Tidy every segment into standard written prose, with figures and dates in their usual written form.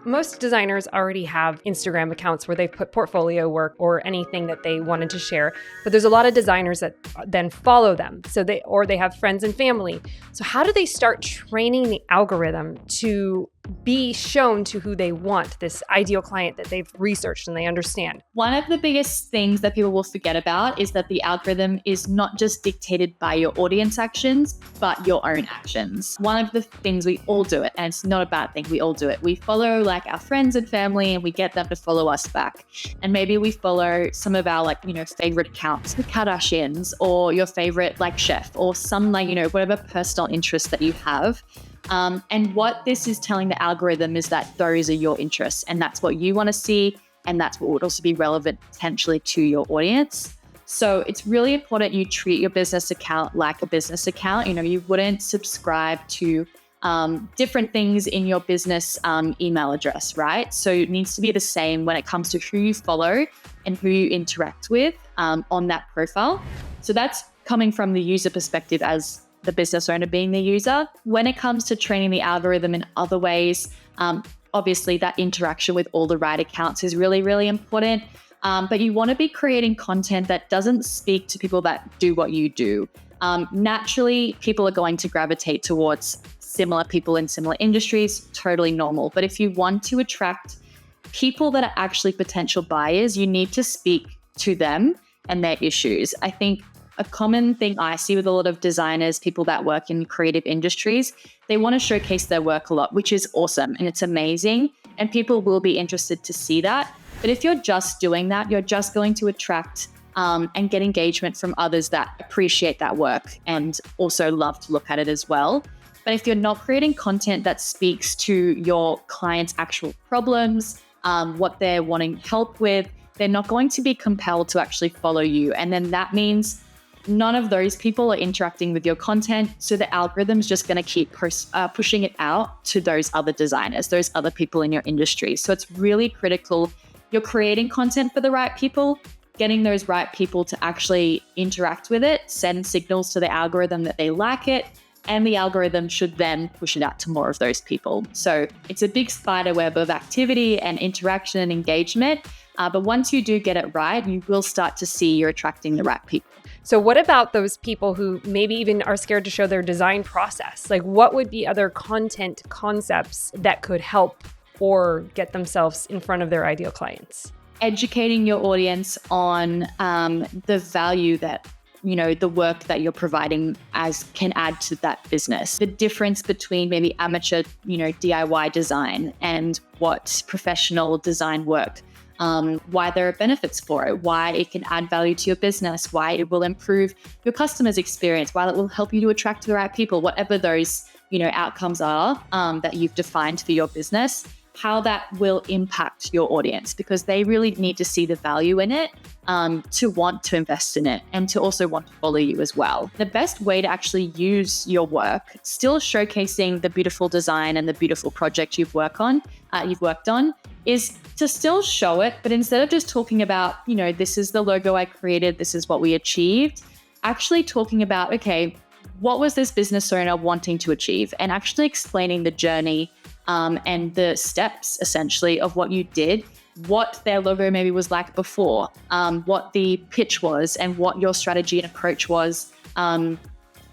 Most designers already have Instagram accounts where they put portfolio work or anything that they wanted to share, but there's a lot of designers that then follow them. They have friends and family. So how do they start training the algorithm to be shown to who they want, this ideal client that they've researched and they understand? One of the biggest things that people will forget about is that the algorithm is not just dictated by your audience actions, but your own actions. One of the things we all do it, and it's not a bad thing, we all do it. We follow like our friends and family and we get them to follow us back. And maybe we follow some of our favorite accounts, the Kardashians, or your favorite chef, or some whatever personal interest that you have. And what this is telling the algorithm is that those are your interests and that's what you want to see. And that's what would also be relevant potentially to your audience. So it's really important you treat your business account like a business account. You wouldn't subscribe to different things in your business email address, right? So it needs to be the same when it comes to who you follow and who you interact with on that profile. So that's coming from the user perspective as the business owner being the user. When it comes to training the algorithm in other ways, obviously that interaction with all the right accounts is really, really important. But you want to be creating content that doesn't speak to people that do what you do. Naturally, people are going to gravitate towards similar people in similar industries, totally normal. But if you want to attract people that are actually potential buyers, you need to speak to them and their issues. I think a common thing I see with a lot of designers, people that work in creative industries, they want to showcase their work a lot, which is awesome and it's amazing. And people will be interested to see that. But if you're just doing that, you're just going to attract and get engagement from others that appreciate that work and also love to look at it as well. But if you're not creating content that speaks to your client's actual problems, what they're wanting help with, they're not going to be compelled to actually follow you. And then that means none of those people are interacting with your content. So the algorithm's just going to keep pushing it out to those other designers, those other people in your industry. So it's really critical you're creating content for the right people, getting those right people to actually interact with it, send signals to the algorithm that they like it, and the algorithm should then push it out to more of those people. So it's a big spider web of activity and interaction and engagement. But once you do get it right, you will start to see you're attracting the right people. So what about those people who maybe even are scared to show their design process? What would be other content concepts that could help or get themselves in front of their ideal clients? Educating your audience on the value that the work that you're providing can add to that business. The difference between maybe amateur, DIY design and what professional design work, why there are benefits for it, why it can add value to your business, why it will improve your customer's experience, why it will help you to attract the right people, whatever those, outcomes are that you've defined for your business, how that will impact your audience, because they really need to see the value in it to want to invest in it and to also want to follow you as well. The best way to actually use your work, still showcasing the beautiful design and the beautiful project you've worked on, is to still show it, but instead of just talking about, this is the logo I created, this is what we achieved, actually talking about, okay, what was this business owner wanting to achieve, and actually explaining the journey and the steps essentially of what you did, what their logo maybe was like before, what the pitch was and what your strategy and approach was,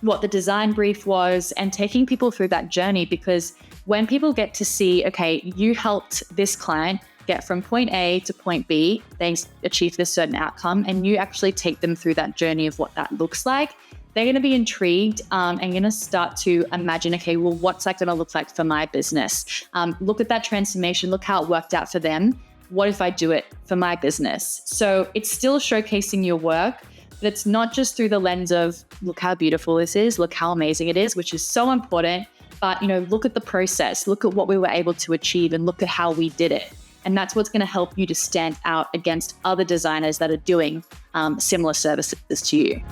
what the design brief was, and taking people through that journey. Because when people get to see, okay, you helped this client get from point A to point B, they achieve this certain outcome, and you actually take them through that journey of what that looks like, they're going to be intrigued and going to start to imagine, okay, well, what's that going to look like for my business? Look at that transformation. Look how it worked out for them. What if I do it for my business? So it's still showcasing your work, but it's not just through the lens of, look how beautiful this is, look how amazing it is, which is so important. But, look at the process, look at what we were able to achieve, and look at how we did it. And that's what's going to help you to stand out against other designers that are doing similar services to you.